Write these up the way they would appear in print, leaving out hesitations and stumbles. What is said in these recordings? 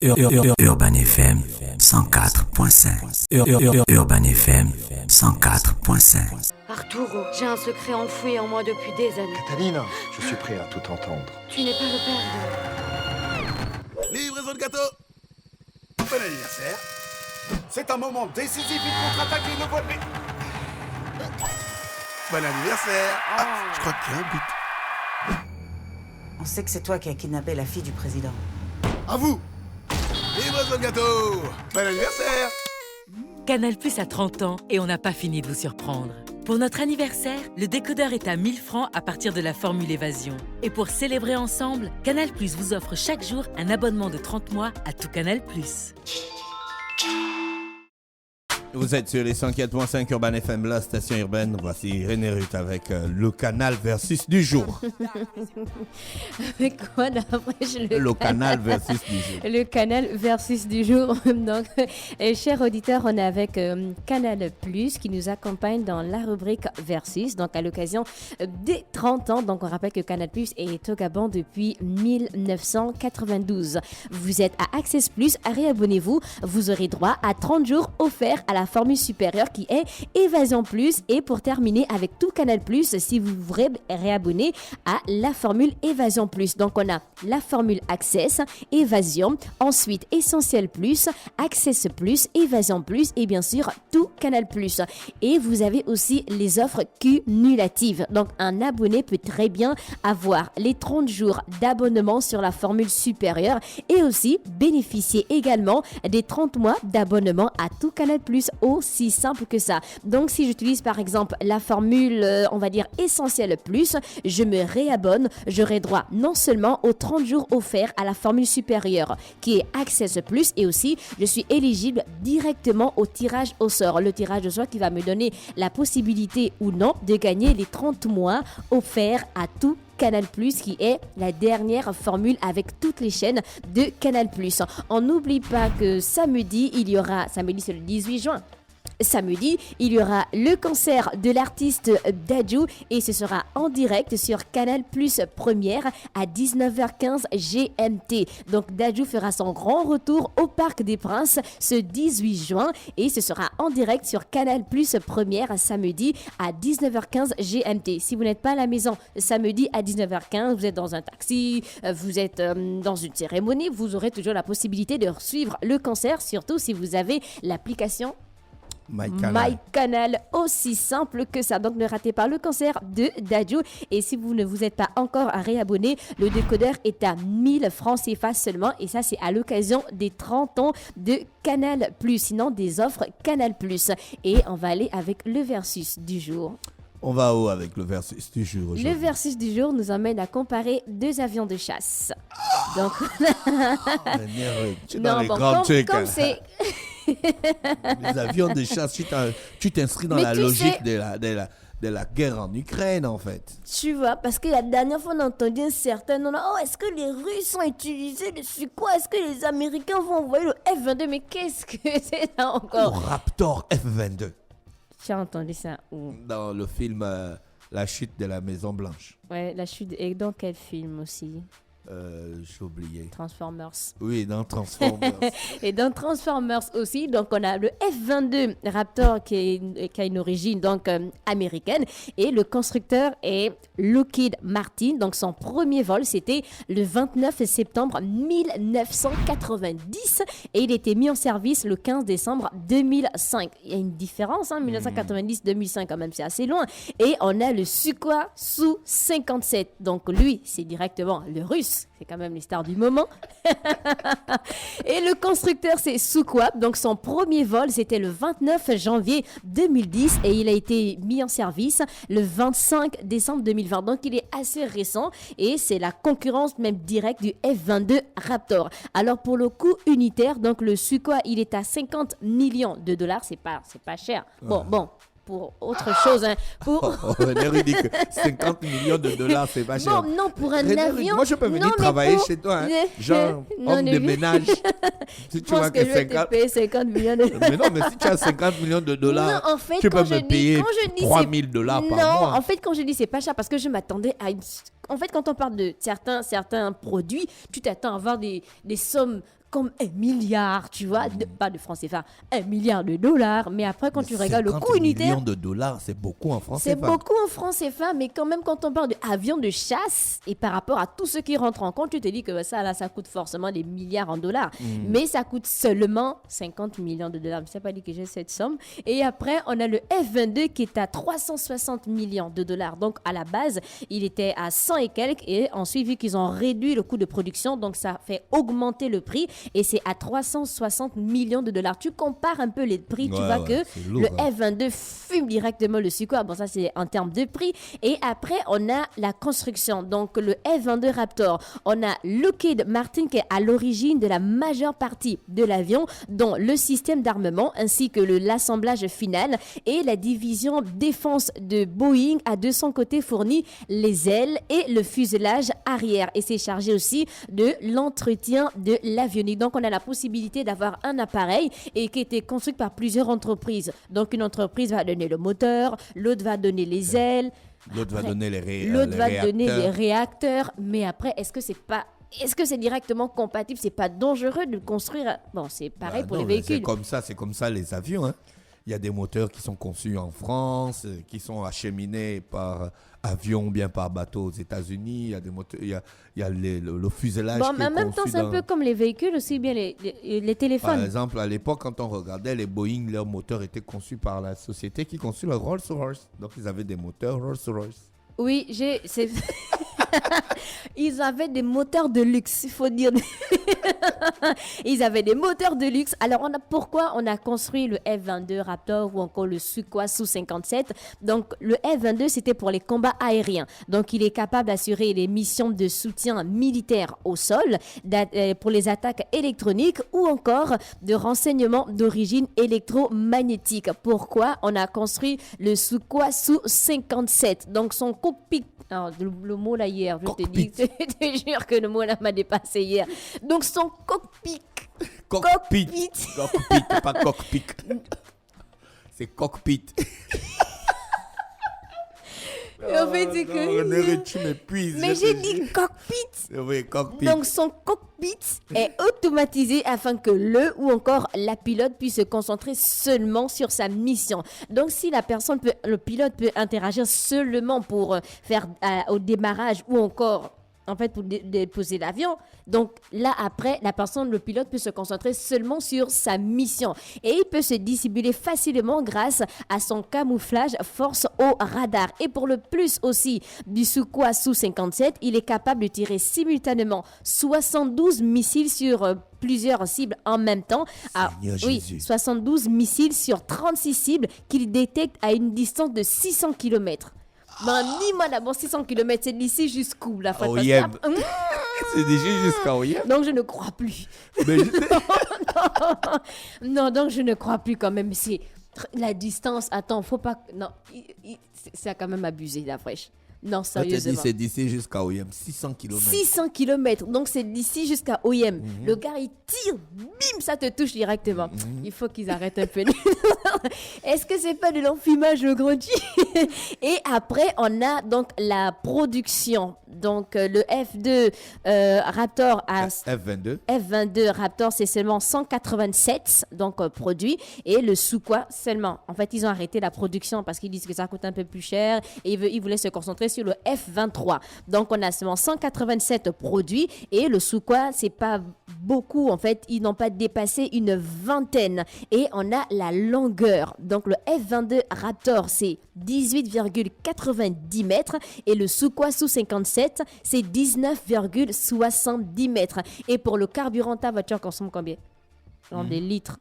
Urban FM 104.5. Urban FM 104.5. Arturo, j'ai un secret enfoui en moi depuis des années. Catalina, je suis prêt à tout entendre. Tu n'es pas le père de... Livraison de gâteau. Bon anniversaire. C'est un moment décisif, il contre-attaque et le voit. Bon anniversaire. Je crois qu'il y a un but. On sait que c'est toi qui as kidnappé la fille du président. À vous. Livraison de gâteau. Bon anniversaire. Canal+ a 30 ans et on n'a pas fini de vous surprendre. Pour notre anniversaire, le décodeur est à 1000 francs à partir de la formule Évasion. Et pour célébrer ensemble, Canal+ vous offre chaque jour un abonnement de 30 mois à tout Canal+. Vous êtes sur les 104.5 Urban FM, la station urbaine. Voici René Ruth avec le canal versus du jour. Avec quoi d'après Le canal versus du jour. Le canal versus du jour. Donc, chers auditeurs, on est avec Canal+ qui nous accompagne dans la rubrique Versus. Donc, à l'occasion des 30 ans. Donc, on rappelle que Canal+ est au Gabon depuis 1992. Vous êtes à Access+, réabonnez-vous. Vous aurez droit à 30 jours offerts à la formule supérieure qui est Évasion+. Et pour terminer avec tout Canal+, si vous voulez réabonner à la formule Évasion+. Donc, on a la formule Access, Évasion, ensuite Essentiel+, Access+, Évasion+, et bien sûr tout Canal+. Et vous avez aussi les offres cumulatives. Donc, un abonné peut très bien avoir les 30 jours d'abonnement sur la formule supérieure et aussi bénéficier également des 30 mois d'abonnement à tout Canal+, aussi simple que ça. Donc, si j'utilise par exemple la formule, on va dire Essentiel+, je me réabonne, j'aurai droit non seulement aux 30 jours offerts à la formule supérieure qui est Access+, et aussi je suis éligible directement au tirage au sort. Le tirage au sort qui va me donner la possibilité ou non de gagner les 30 mois offerts à tout Canal+, qui est la dernière formule avec toutes les chaînes de Canal+. On n'oublie pas que samedi, c'est le 18 juin. Samedi, il y aura le concert de l'artiste Dadju et ce sera en direct sur Canal+ Première à 19h15 GMT. Donc Dadju fera son grand retour au Parc des Princes ce 18 juin et ce sera en direct sur Canal+ Première samedi à 19h15 GMT. Si vous n'êtes pas à la maison samedi à 19h15, vous êtes dans un taxi, vous êtes dans une cérémonie, vous aurez toujours la possibilité de suivre le concert, surtout si vous avez l'application MyCanal, aussi simple que ça. Donc ne ratez pas le concert de Dadju. Et si vous ne vous êtes pas encore réabonné, le décodeur est à 1000 francs CFA seulement. Et ça, c'est à l'occasion des 30 ans de Canal+. Sinon, des offres Canal+. Et on va aller avec le versus du jour. On va où avec le versus du jour aujourd'hui? Le versus du jour nous emmène à comparer deux avions de chasse. Donc, comme c'est... Les avions de chasse, tu t'inscris dans la logique de la guerre en Ukraine, en fait. Tu vois, parce que la dernière fois, on a entendu un certain nom. Oh, est-ce que les Russes ont utilisé le Sukhoi? Est-ce que les Américains vont envoyer le F-22? Mais qu'est-ce que c'est ça encore? Le Raptor F-22. Tu as entendu ça où? Dans le film La chute de la Maison Blanche. Ouais, la chute. Et dans quel film aussi? J'ai oublié. Transformers. Oui, dans Transformers. Et dans Transformers aussi, donc on a le F-22 Raptor qui a une origine donc américaine et le constructeur est Lockheed Martin. Donc son premier vol c'était le 29 septembre 1990 et il était mis en service le 15 décembre 2005. Il y a une différence, 1990-2005 quand même, c'est assez loin. Et on a le Sukhoi Su-57. Donc lui, c'est directement le russe. C'est quand même les stars du moment. Et le constructeur, c'est Sukhoi. Donc, son premier vol, c'était le 29 janvier 2010 et il a été mis en service le 25 décembre 2020. Donc, il est assez récent et c'est la concurrence même directe du F-22 Raptor. Alors, pour le coût unitaire, donc le Sukhoi, il est à 50 millions de dollars. C'est pas cher. Bon. Pour autre chose. René dit que 50 millions de dollars, c'est pas cher. Non, pour un avion. Moi, je peux venir travailler chez toi, genre homme de ménage. Si tu vois que 50 millions de dollars. Mais non, mais si tu as 50 millions de dollars, non, en fait, tu peux me payer 3 000 dollars par mois. Non, en fait, quand je dis c'est pas cher, parce que je m'attendais à une... En fait, quand on parle de certains produits, tu t'attends à avoir des sommes comme 1 milliard, tu vois, pas de francs CFA, 1 milliard de dollars. Mais après, quand tu regardes le coût unitaire. 50 millions de dollars, c'est beaucoup en francs C'est CFA. beaucoup en francs CFA, mais quand même, quand on parle d'avions de chasse, et par rapport à tout ce qui rentre en compte, tu te dis que ça, là, ça coûte forcément des milliards en dollars. Mais ça coûte seulement 50 millions de dollars. Je ne sais pas dit que j'ai cette somme. Et après, on a le F-22 qui est à 360 millions de dollars. Donc, à la base, il était à 100 et quelques. Et ensuite, vu qu'ils ont réduit le coût de production, donc ça fait augmenter le prix. Et c'est à 360 millions de dollars. Tu compares un peu les prix, tu vois que lourd, le F-22 fume directement le Sukhoi. Bon, ça, c'est en termes de prix. Et après, on a la construction. Donc, le F-22 Raptor, on a Lockheed Martin qui est à l'origine de la majeure partie de l'avion, dont le système d'armement ainsi que l'assemblage final. Et la division défense de Boeing a de son côté fourni les ailes et le fuselage arrière. Et c'est chargé aussi de l'entretien de l'avionique. Donc, on a la possibilité d'avoir un appareil et qui a été construit par plusieurs entreprises. Donc, une entreprise va donner le moteur, l'autre va donner les ailes, L'autre va donner les l'autre va réacteurs. donner les réacteurs. Mais après, est-ce que c'est directement compatible? C'est pas dangereux de construire. Bon, c'est pareil pour non, les mais véhicules. c'est comme ça les avions. Hein. Il y a des moteurs qui sont conçus en France, qui sont acheminés par avion ou bien par bateau aux États-Unis. Il y a des moteurs, il y a le fuselage. Bon, qui mais en est même temps, conçu c'est un peu comme les véhicules, aussi bien les téléphones. Par exemple, à l'époque, quand on regardait les Boeing, leurs moteurs étaient conçus par la société qui conçut le Rolls-Royce. Donc, ils avaient des moteurs Rolls-Royce. Oui, ils avaient des moteurs de luxe, il faut dire. Ils avaient des moteurs de luxe. Alors, pourquoi on a construit le F-22 Raptor ou encore le Sukhoi Su-57? Donc, le F-22, c'était pour les combats aériens. Donc, il est capable d'assurer les missions de soutien militaire au sol, pour les attaques électroniques ou encore de renseignement d'origine électromagnétique. Pourquoi on a construit le Sukhoi Su-57? Donc, son cockpit. Alors, le mot là hier, je te jure que le mot là m'a dépassé hier. Donc, son cockpit. Cockpit, pas cockpit. C'est cockpit. En fait, c'est que. Tu m'épuises. Mais j'ai dit cockpit. Oui, cockpit. Donc, son cockpit est automatisé afin que le ou encore la pilote puisse se concentrer seulement sur sa mission. Donc, si le pilote peut interagir seulement pour faire au démarrage ou encore en fait pour déposer l'avion. Donc là après, le pilote peut se concentrer seulement sur sa mission et il peut se dissimuler facilement grâce à son camouflage force au radar. Et pour le plus aussi du Sukhoi Su-57, il est capable de tirer simultanément 72 missiles sur plusieurs cibles en même temps. Oui, 72 missiles sur 36 cibles qu'il détecte à une distance de 600 km. Ben, dis-moi d'abord 600 km, c'est d'ici jusqu'où la fois C'est d'ici jusqu'à Oyem. Donc je ne crois plus. Mais non, donc je ne crois plus quand même. C'est la distance, attends, faut pas. Non, c'est quand même abusé la fraîche. Non, sérieusement. C'est d'ici jusqu'à Oyem, 600 km. 600 km, donc c'est d'ici jusqu'à Oyem. Le gars, il tire, bim, ça te touche directement. Il faut qu'ils arrêtent un peu. Est-ce que c'est pas de l'enfumage au grand G? Et après, on a donc la production. Donc, le F-2 Raptor à... F-22 Raptor, c'est seulement 187 donc produits. Et le Sukhoi seulement. En fait, ils ont arrêté la production parce qu'ils disent que ça coûte un peu plus cher. Et ils voulaient se concentrer sur le F-23. Donc, on a seulement 187 produits. Et le Sukhoi, c'est pas beaucoup. En fait, ils n'ont pas dépassé une vingtaine. Et on a la longueur. Donc, le F-22 Raptor, c'est 18,90 mètres. Et le Sukhoi Su-57, c'est 19,70 mètres. Et pour le carburant, ta voiture consomme combien? Dans des litres.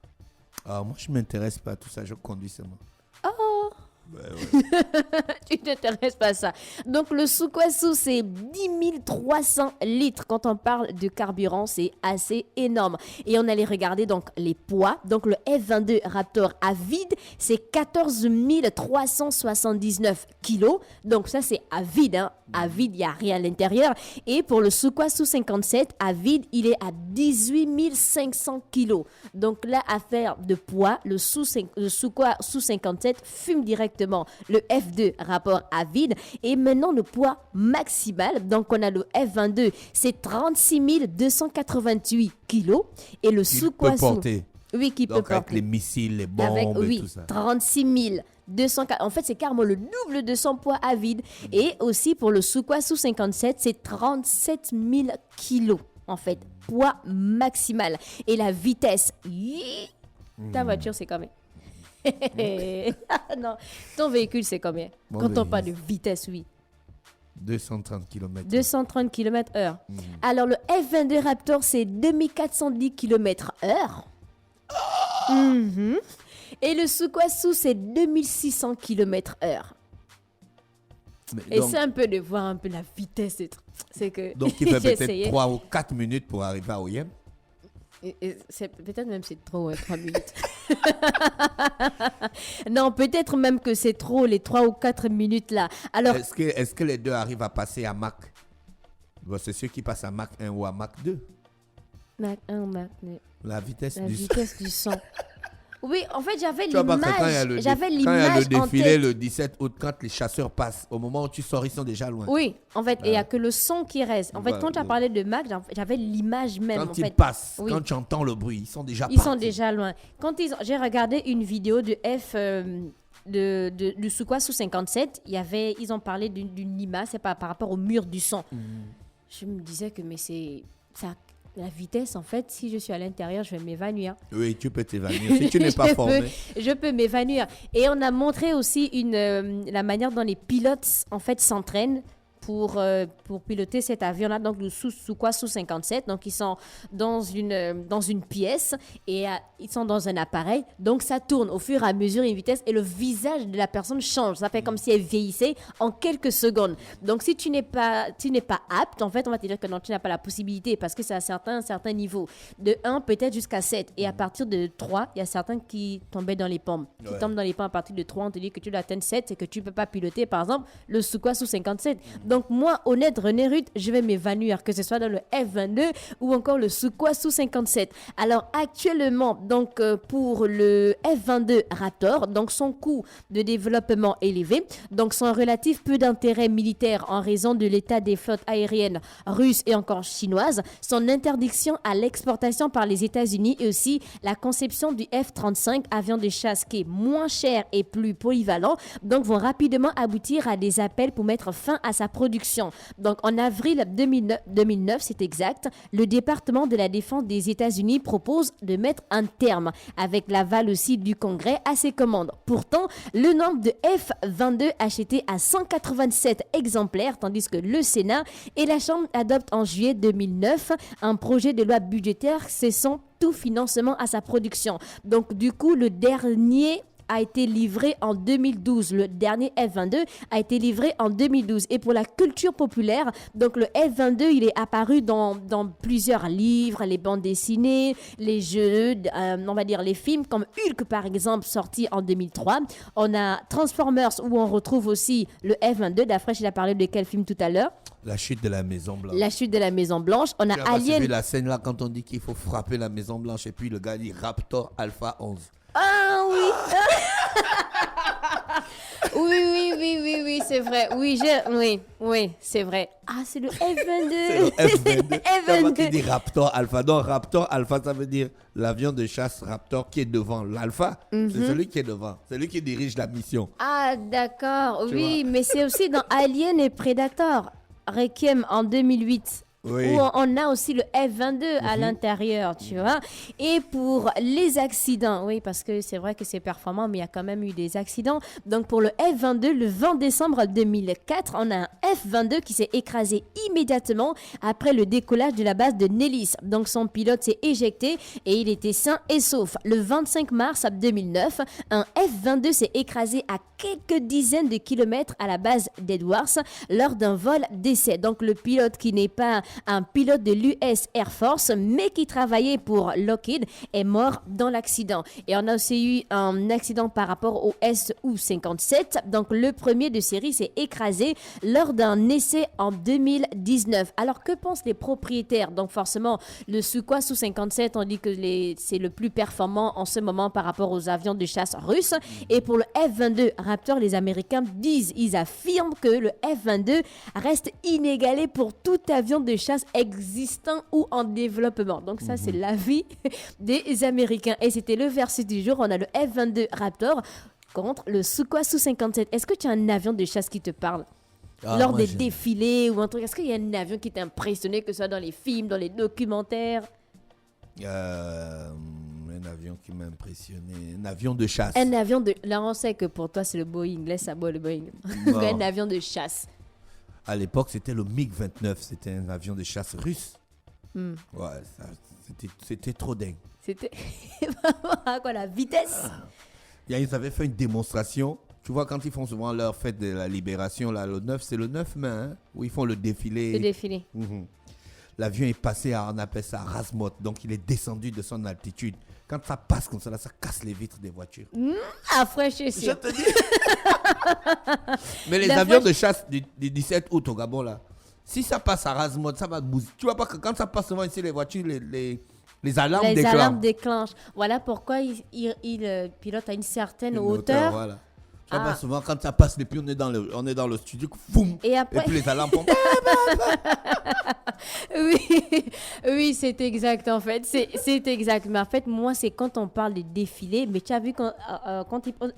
Ah, moi, je ne m'intéresse pas à tout ça. Je conduis seulement. Oh! Ouais. Tu t'intéresses pas à ça. Donc le Sukhoi Su, c'est 10 300 litres. Quand on parle de carburant, c'est assez énorme. Et on allait regarder donc les poids. Donc le F-22 Raptor à vide, c'est 14 379 kilos. Donc ça, c'est à vide. Hein. À vide, il n'y a rien à l'intérieur. Et pour le Sukhoi Su-57, à vide, il est à 18 500 kilos. Donc là, affaire de poids, le Sukhoi Su-57 fume directement exactement le F2 rapport à vide. Et maintenant, le poids maximal. Donc, on a le F-22, c'est 36 288 kilos. Et le Qu'il peut Sukwassu. porter. Oui, qui peut Donc, avec porter. les missiles, les bombes Avec, et oui, tout ça. 36 200. En fait, c'est carrément le double de son poids à vide. Et aussi, pour le Sukwassu 57, c'est 37 000 kilos, en fait. Poids maximal. Et la vitesse, ta voiture, c'est combien? Non, ton véhicule, c'est combien? Mon Quand on véhicule. parle de vitesse, oui. 230 km. 230 km/h. Alors, le F-22 Raptor, c'est 2410 km/h. Et le Sukwassu, c'est 2600 km/h. Et Donc, c'est un peu de voir un peu la vitesse. C'est que donc il fait j'ai peut-être essayé. 3 ou 4 minutes pour arriver à Oyem. Et c'est peut-être même c'est trop, 3 minutes. Non, peut-être même que c'est trop, les 3 ou 4 minutes là. Alors, Est-ce que les deux arrivent à passer à Mach? Bon, c'est ceux qui passent à Mach 1 ou à Mach 2. Mach 1, Mach 2, La vitesse la du vitesse du son. Oui, en fait, j'avais Tu vois, parce que quand il y a l'image. le J'avais quand il y a l'image le en défilé tête. le 17 août, quand les chasseurs passent, au moment où tu sors, ils sont déjà loin. Oui, en fait, et il n'y a que le son qui reste. En fait, Voilà, quand tu as donc. parlé de Mach, j'avais l'image même. Quand en ils fait. passent, Oui. quand tu entends le bruit, ils sont déjà Ils partis. sont déjà loin. J'ai regardé une vidéo de du Sukwassu 57, ils ont parlé d'une image, c'est par rapport au mur du son. Je me disais que mais c'est ça, la vitesse, en fait, si je suis à l'intérieur, je vais m'évanouir. Oui, tu peux t'évanouir si tu n'es pas formé. Je peux m'évanouir. Et on a montré aussi la manière dont les pilotes, en fait, s'entraînent pour piloter cet avion-là, donc le Sukwassu 57. Donc, ils sont dans une pièce et ils sont dans un appareil. Donc, ça tourne au fur et à mesure une vitesse et le visage de la personne change. Ça fait comme si elle vieillissait en quelques secondes. Donc, si tu n'es pas apte, en fait, on va te dire que non, tu n'as pas la possibilité parce que c'est à un certain niveau. De 1 peut-être jusqu'à 7. Et à partir de 3, il y a certains qui tombaient dans les pommes. Qui Ouais. tombent dans les pommes à partir de 3, on te dit que tu dois atteindre 7 et que tu ne peux pas piloter, par exemple, le Sukwassu 57. Donc, moi, honnête, René Ruth, je vais m'évanouir, que ce soit dans le F-22 ou encore le Sukwassu 57. Alors, actuellement, donc, pour le F-22 Raptor, donc son coût de développement élevé, donc son relatif peu d'intérêt militaire en raison de l'état des flottes aériennes russes et encore chinoises, son interdiction à l'exportation par les États-Unis et aussi la conception du F-35, avion de chasse qui est moins cher et plus polyvalent, donc vont rapidement aboutir à des appels pour mettre fin à sa production. Donc en avril 2009, c'est exact, le département de la défense des États-Unis propose de mettre un terme, avec l'aval aussi du Congrès, à ses commandes. Pourtant, le nombre de F-22 achetés à 187 exemplaires, tandis que le Sénat et la Chambre adoptent en juillet 2009 un projet de loi budgétaire cessant tout financement à sa production. Donc du coup, le dernier a été livré en 2012. Le dernier F-22 a été livré en 2012. Et pour la culture populaire, donc le F-22, il est apparu dans plusieurs livres, les bandes dessinées, les jeux, on va dire les films, comme Hulk par exemple, sorti en 2003. On a Transformers, où on retrouve aussi le F-22. D'Afresh, il a parlé de quel film tout à l'heure? La chute de la Maison Blanche. La chute de la Maison Blanche. On a Tu as pas suivi Alien. la scène là quand on dit qu'il faut frapper la Maison Blanche et puis le gars dit Raptor Alpha 11. Ah oui. oui, c'est vrai. Oui, c'est vrai. Ah, c'est le F-22. C'est le F-22. Comment tu F-22. dis Raptor Alpha? Non, Raptor Alpha, ça veut dire l'avion de chasse Raptor qui est devant. L'Alpha, c'est celui qui est devant. C'est lui qui dirige la mission. Ah, d'accord. Tu Oui, mais c'est aussi dans Alien et Predator. Requiem en 2008. Oui. Où on a aussi le F-22 à l'intérieur, tu vois. Et pour les accidents, oui, parce que c'est vrai que c'est performant, mais il y a quand même eu des accidents. Donc pour le F-22, le 20 décembre 2004, on a un F-22 qui s'est écrasé immédiatement après le décollage de la base de Nellis. Donc son pilote s'est éjecté et il était sain et sauf. Le 25 mars 2009, un F-22 s'est écrasé à quelques dizaines de kilomètres à la base d'Edwards lors d'un vol d'essai. Donc le pilote qui n'est pas un pilote de l'US Air Force, mais qui travaillait pour Lockheed, est mort dans l'accident. Et on a aussi eu un accident par rapport au Su-57. Donc, le premier de série s'est écrasé lors d'un essai en 2019. Alors, que pensent les propriétaires? Donc, forcément, le Sukhoi Su-57, on dit que c'est le plus performant en ce moment par rapport aux avions de chasse russes. Et pour le F-22 Raptor, les Américains ils affirment que le F-22 reste inégalé pour tout avion de chasse existant ou en développement. Donc ça, c'est l'avis des Américains. Et c'était le versus du jour. On a le F-22 Raptor contre le Sukhoi Su-57. Est-ce que tu as un avion de chasse qui te parle? Lors des défilés ou un truc, est-ce qu'il y a un avion qui t'a impressionné, que ce soit dans les films, dans les documentaires? Un avion qui m'a impressionné. Un avion de chasse. Un avion de... Là, on sait que pour toi, c'est le Boeing. Laisse à moi le Boeing. Un avion de chasse. À l'époque, c'était le MiG-29. C'était un avion de chasse russe. Ouais, c'était trop dingue. C'était... quoi, la vitesse? Ils avaient fait une démonstration. Tu vois, quand ils font souvent leur fête de la libération, là, le 9, c'est le 9 mai, hein, où ils font le défilé. Le défilé. L'avion est passé on appelle ça Razmot, donc il est descendu de son altitude. Quand ça passe comme ça, là, ça casse les vitres des voitures. Rafraîchissant. Je te dis. Mais les avions de chasse du 17 août au Gabon, là, si ça passe à Razmot, ça va bouger. Tu vois pas que quand ça passe souvent ici, les voitures, les alarmes déclenchent. Les alarmes déclenchent. Voilà pourquoi il pilote à une certaine hauteur. Voilà. Ça va souvent quand ça passe, et puis on est dans le studio, boum, et puis les alarmes font... Oui, c'est exact en fait. C'est exact. Mais en fait, moi, c'est quand on parle des défilés. Mais tu as vu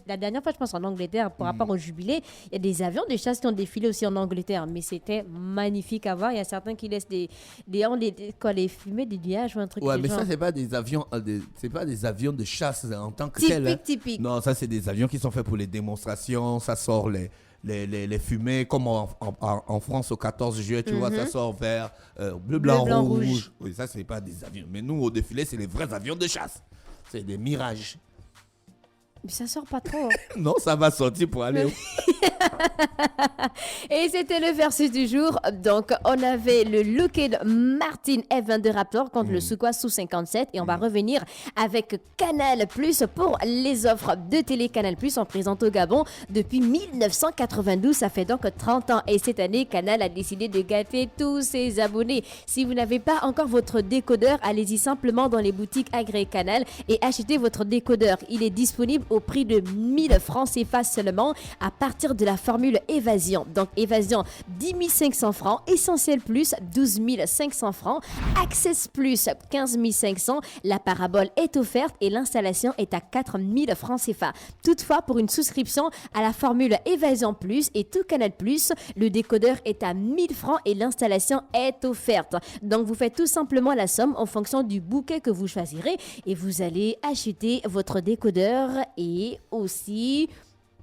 la dernière fois, je pense en Angleterre, par rapport au jubilé, il y a des avions de chasse qui ont défilé aussi en Angleterre. Mais c'était magnifique à voir. Il y a certains qui laissent les fumées des nuages ou un truc. Ouais, mais ça, c'est pas des avions, c'est pas des avions de chasse en tant que tel. Typique. Non, ça, c'est des avions qui sont faits pour les démonstrations. Ça sort les fumées, comme en France au 14 juillet, tu vois, ça sort vert, bleu, blanc, rouge. Oui, ça, c'est pas des avions. Mais nous, au défilé, c'est les vrais avions de chasse. C'est des mirages. Mais ça sort pas trop. Non, ça va sortir pour aller. Et c'était le versus du jour. Donc, on avait le Lockheed Martin F-22 Raptor contre le Sukhoi Su-57. Et on va revenir avec Canal Plus pour les offres de télé Canal Plus en présente au Gabon depuis 1992. Ça fait donc 30 ans. Et cette année, Canal a décidé de gâter tous ses abonnés. Si vous n'avez pas encore votre décodeur, allez-y simplement dans les boutiques agréées Canal et achetez votre décodeur. Il est disponible au prix de 1000 francs CFA seulement à partir de la formule Évasion. Donc Évasion 10 500 francs, Essentiel Plus 12 500 francs, Access Plus 15 500. La parabole est offerte et l'installation est à 4 000 francs CFA. Toutefois, pour une souscription à la formule Évasion Plus et tout Canal Plus, le décodeur est à 1000 francs et l'installation est offerte. Donc vous faites tout simplement la somme en fonction du bouquet que vous choisirez et vous allez acheter votre décodeur. Et aussi,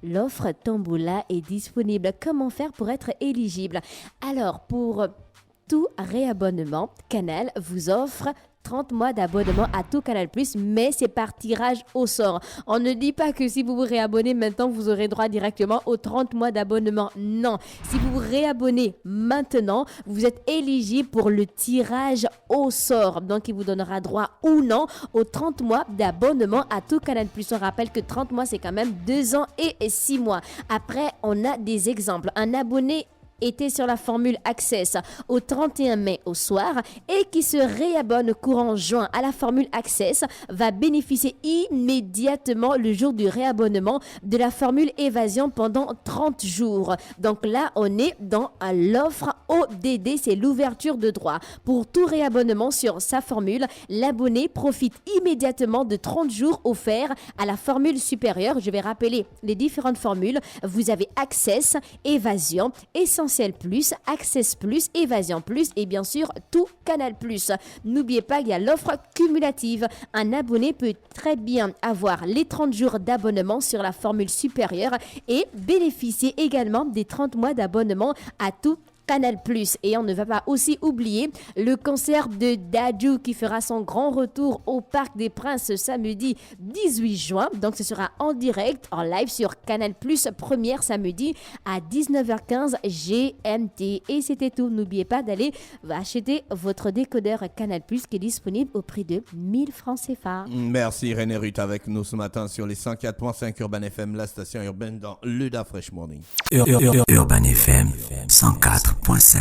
l'offre Tombola est disponible. Comment faire pour être éligible? Alors, pour tout réabonnement, Canal vous offre 30 mois d'abonnement à tout Canal+, mais c'est par tirage au sort. On ne dit pas que si vous vous réabonnez maintenant, vous aurez droit directement aux 30 mois d'abonnement. Non, si vous vous réabonnez maintenant, vous êtes éligible pour le tirage au sort. Donc, il vous donnera droit ou non aux 30 mois d'abonnement à tout Canal+. On rappelle que 30 mois, c'est quand même 2 ans et 6 mois. Après, on a des exemples. Un abonné était sur la formule Access au 31 mai au soir et qui se réabonne courant juin à la formule Access va bénéficier immédiatement le jour du réabonnement de la formule Évasion pendant 30 jours. Donc là, on est dans l'offre ODD, c'est l'ouverture de droit. Pour tout réabonnement sur sa formule, l'abonné profite immédiatement de 30 jours offerts à la formule supérieure. Je vais rappeler les différentes formules. Vous avez Access, Évasion, Essentiel Plus, Access Plus, Évasion Plus et bien sûr tout Canal Plus. N'oubliez pas qu'il y a l'offre cumulative. Un abonné peut très bien avoir les 30 jours d'abonnement sur la formule supérieure et bénéficier également des 30 mois d'abonnement à tout Canal+. Et on ne va pas aussi oublier le concert de Dadju qui fera son grand retour au Parc des Princes samedi 18 juin. Donc ce sera en direct, en live sur Canal+, première samedi à 19h15 GMT. Et c'était tout. N'oubliez pas d'aller acheter votre décodeur Canal+, qui est disponible au prix de 1000 francs CFA. Merci René Ruth avec nous ce matin sur les 104.5 Urban FM, la station urbaine dans le Da Fresh Morning. Urban FM 104.5.